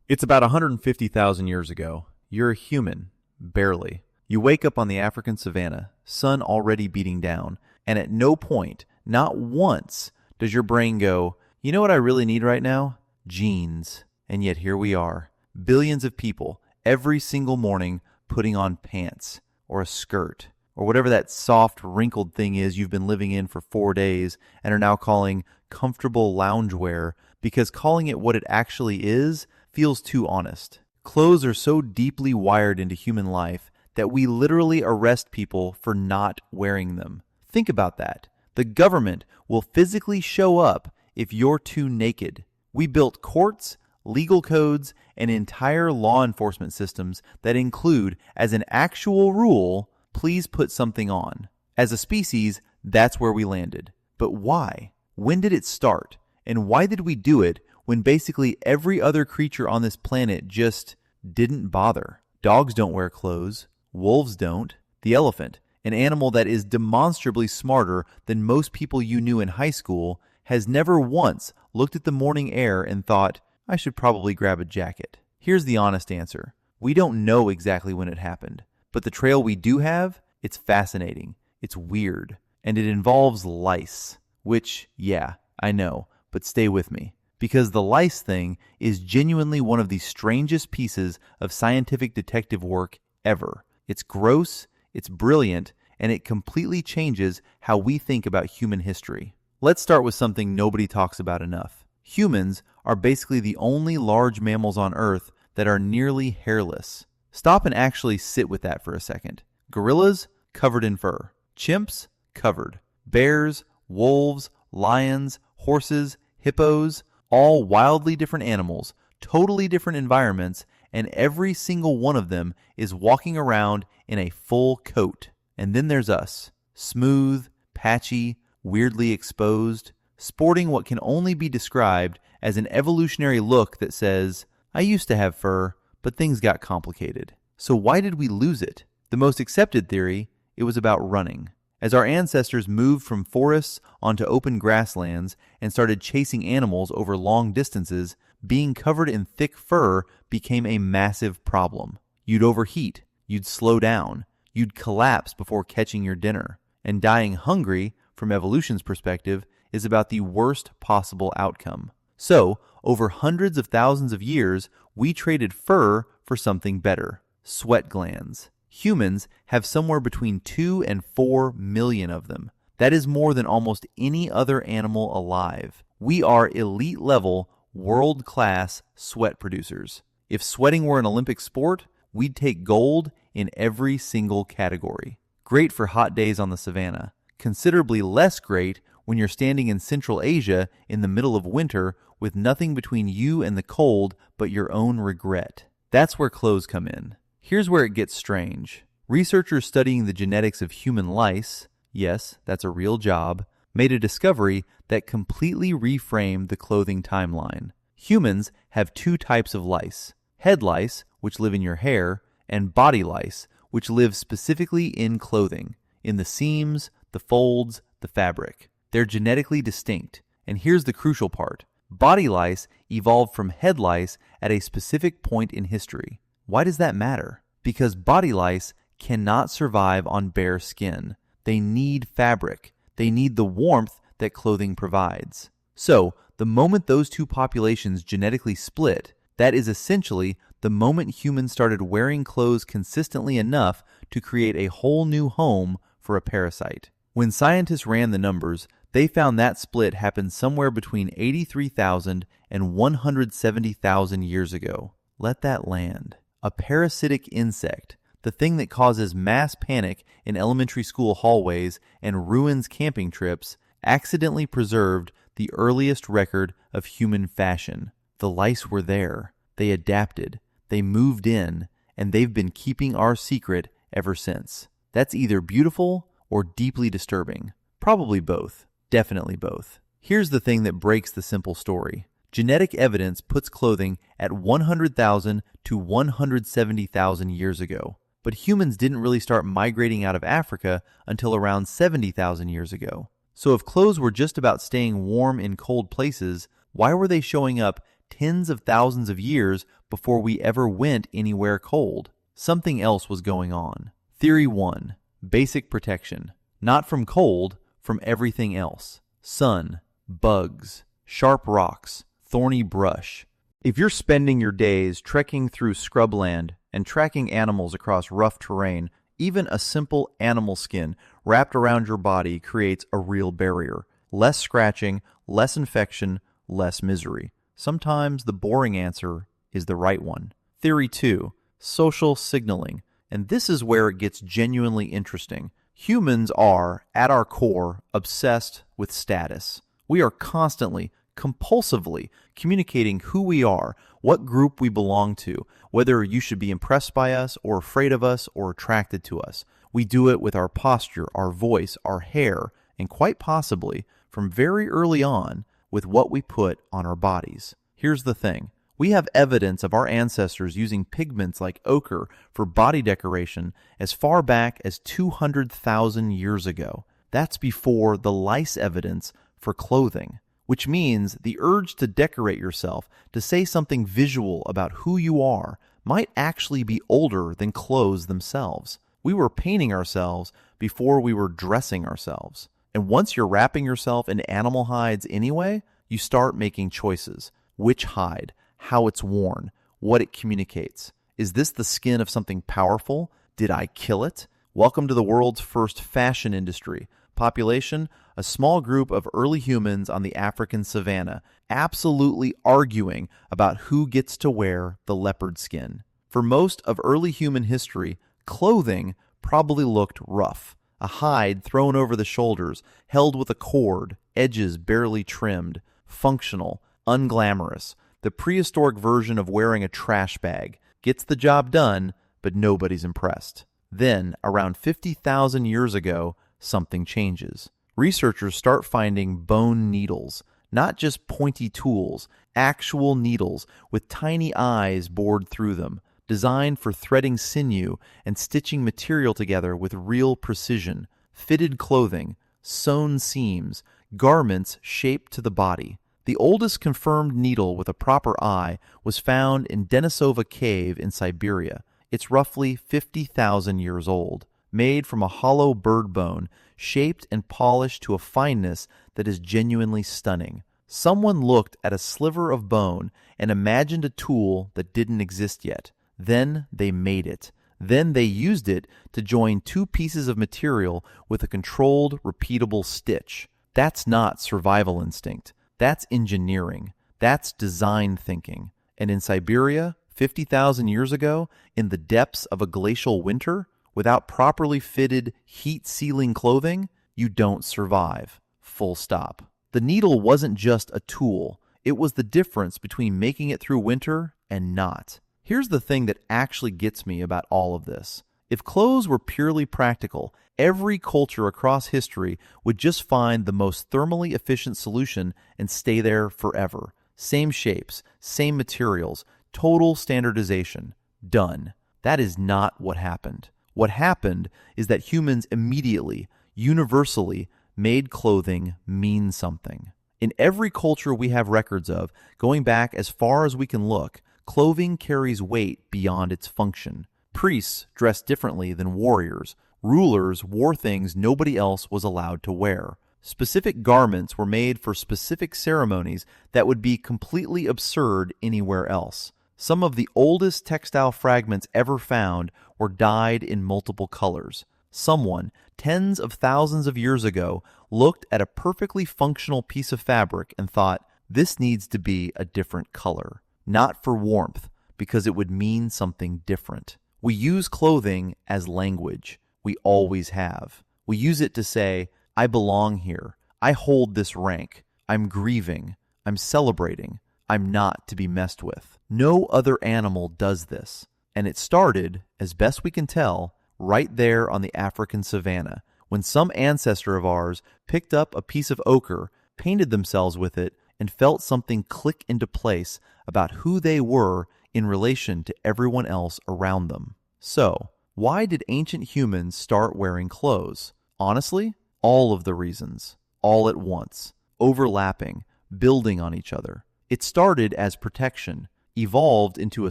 It's about 150,000 years ago. You're a human, barely. You wake up on the African savanna, sun already beating down, and at no point, not once, does your brain go, you know what I really need right now? Jeans. And yet here we are, billions of people, every single morning putting on pants, or a skirt, or whatever that soft, wrinkled thing is you've been living in for 4 days and are now calling comfortable loungewear because calling it what it actually is feels too honest. Clothes are so deeply wired into human life that we literally arrest people for not wearing them. Think about that. The government will physically show up if you're too naked. We built courts, legal codes, and entire law enforcement systems that include, as an actual rule, please put something on. As a species, that's where we landed. But why? When did it start? And why did we do it when basically every other creature on this planet just didn't bother? Dogs don't wear clothes. Wolves don't. The elephant, an animal that is demonstrably smarter than most people you knew in high school, has never once looked at the morning air and thought, I should probably grab a jacket. Here's the honest answer. We don't know exactly when it happened, but the trail we do have, it's fascinating, it's weird, and it involves lice, which, yeah, I know, but stay with me. Because the lice thing is genuinely one of the strangest pieces of scientific detective work ever. It's gross, it's brilliant, and it completely changes how we think about human history. Let's start with something nobody talks about enough. Humans are basically the only large mammals on Earth that are nearly hairless. Stop and actually sit with that for a second. Gorillas, covered in fur. Chimps, covered. Bears, wolves, lions, horses, hippos, all wildly different animals, totally different environments, and every single one of them is walking around in a full coat. And then there's us, smooth, patchy, weirdly exposed, sporting what can only be described as an evolutionary look that says, I used to have fur, but things got complicated. So why did we lose it? The most accepted theory, it was about running. As our ancestors moved from forests onto open grasslands and started chasing animals over long distances, being covered in thick fur became a massive problem. You'd overheat, you'd slow down, you'd collapse before catching your dinner. And dying hungry, from evolution's perspective, is about the worst possible outcome. So, over hundreds of thousands of years, we traded fur for something better: sweat glands. Humans have somewhere between 2 and 4 million of them. That is more than almost any other animal alive. We are elite level, world-class sweat producers. If sweating were an Olympic sport, we'd take gold in every single category. Great for hot days on the savannah. Considerably less great when you're standing in Central Asia in the middle of winter with nothing between you and the cold but your own regret. That's where clothes come in. Here's where it gets strange. Researchers studying the genetics of human lice, yes, that's a real job, made a discovery that completely reframed the clothing timeline. Humans have 2 types of lice: head lice, which live in your hair, and body lice, which live specifically in clothing, in the seams, the folds, the fabric. They're genetically distinct. And here's the crucial part. Body lice evolved from head lice at a specific point in history. Why does that matter? Because body lice cannot survive on bare skin. They need fabric. They need the warmth that clothing provides. So, the moment those 2 populations genetically split, that is essentially the moment humans started wearing clothes consistently enough to create a whole new home for a parasite. When scientists ran the numbers, they found that split happened somewhere between 83,000 and 170,000 years ago. Let that land. A parasitic insect, the thing that causes mass panic in elementary school hallways and ruins camping trips, accidentally preserved the earliest record of human fashion. The lice were there. They adapted. They moved in, and they've been keeping our secret ever since. That's either beautiful or deeply disturbing. Probably both. Definitely both. Here's the thing that breaks the simple story. Genetic evidence puts clothing at 100,000 to 170,000 years ago. But humans didn't really start migrating out of Africa until around 70,000 years ago. So if clothes were just about staying warm in cold places, why were they showing up tens of thousands of years before we ever went anywhere cold. Something else was going on. Theory 1. Basic protection. Not from cold, from everything else. Sun, bugs, sharp rocks, thorny brush. If you're spending your days trekking through scrubland and tracking animals across rough terrain, even a simple animal skin wrapped around your body creates a real barrier. Less scratching, less infection, less misery. Sometimes the boring answer is the right one. Theory 2. Social signaling. And this is where it gets genuinely interesting. Humans are, at our core, obsessed with status. We are constantly, compulsively communicating who we are, what group we belong to, whether you should be impressed by us or afraid of us or attracted to us. We do it with our posture, our voice, our hair, and quite possibly, from very early on, with what we put on our bodies. Here's the thing. We have evidence of our ancestors using pigments like ochre for body decoration as far back as 200,000 years ago. That's before the lice evidence for clothing, which means the urge to decorate yourself, to say something visual about who you are, might actually be older than clothes themselves. We were painting ourselves before we were dressing ourselves. And once you're wrapping yourself in animal hides anyway, you start making choices. Which hide? How it's worn, what it communicates. Is this the skin of something powerful? Did I kill it? Welcome to the world's first fashion industry. Population, a small group of early humans on the African savanna, absolutely arguing about who gets to wear the leopard skin. For most of early human history, clothing probably looked rough. A hide thrown over the shoulders, held with a cord, edges barely trimmed, functional, unglamorous. The prehistoric version of wearing a trash bag. Gets the job done, but nobody's impressed. Then, around 50,000 years ago, something changes. Researchers start finding bone needles, not just pointy tools, actual needles with tiny eyes bored through them, designed for threading sinew and stitching material together with real precision. Fitted clothing, sewn seams, garments shaped to the body. The oldest confirmed needle with a proper eye was found in Denisova Cave in Siberia. It's roughly 50,000 years old, made from a hollow bird bone, shaped and polished to a fineness that is genuinely stunning. Someone looked at a sliver of bone and imagined a tool that didn't exist yet. Then they made it. Then they used it to join two pieces of material with a controlled, repeatable stitch. That's not survival instinct. That's engineering. That's design thinking. And in Siberia, 50,000 years ago, in the depths of a glacial winter, without properly fitted, heat-sealing clothing, you don't survive. Full stop. The needle wasn't just a tool. It was the difference between making it through winter and not. Here's the thing that actually gets me about all of this. If clothes were purely practical, every culture across history would just find the most thermally efficient solution and stay there forever. Same shapes, same materials, total standardization. Done. That is not what happened. What happened is that humans immediately, universally, made clothing mean something. In every culture we have records of, going back as far as we can look, clothing carries weight beyond its function. Priests dressed differently than warriors. Rulers wore things nobody else was allowed to wear. Specific garments were made for specific ceremonies that would be completely absurd anywhere else. Some of the oldest textile fragments ever found were dyed in multiple colors. Someone, tens of thousands of years ago, looked at a perfectly functional piece of fabric and thought, this needs to be a different color. Not for warmth, because it would mean something different. We use clothing as language. We always have. We use it to say, I belong here. I hold this rank. I'm grieving. I'm celebrating. I'm not to be messed with. No other animal does this. And it started, as best we can tell, right there on the African savanna, when some ancestor of ours picked up a piece of ochre, painted themselves with it, and felt something click into place about who they were in relation to everyone else around them. So, why did ancient humans start wearing clothes? Honestly, all of the reasons, all at once, overlapping, building on each other. It started as protection, evolved into a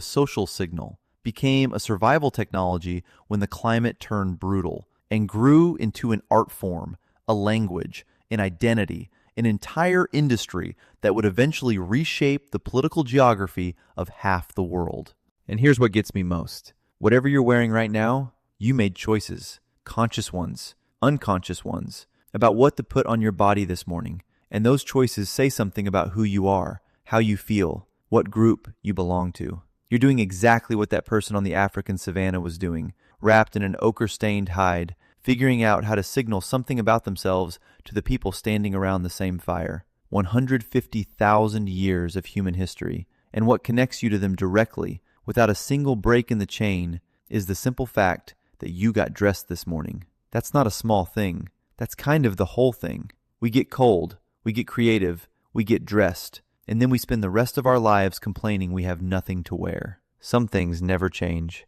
social signal, became a survival technology when the climate turned brutal, and grew into an art form, a language, an identity, an entire industry that would eventually reshape the political geography of half the world. And here's what gets me most. Whatever you're wearing right now, you made choices, conscious ones, unconscious ones, about what to put on your body this morning. And those choices say something about who you are, how you feel, what group you belong to. You're doing exactly what that person on the African savanna was doing, wrapped in an ochre-stained hide, figuring out how to signal something about themselves to the people standing around the same fire. 150,000 years of human history, and what connects you to them directly, without a single break in the chain, is the simple fact that you got dressed this morning. That's not a small thing. That's kind of the whole thing. We get cold, we get creative, we get dressed, and then we spend the rest of our lives complaining we have nothing to wear. Some things never change.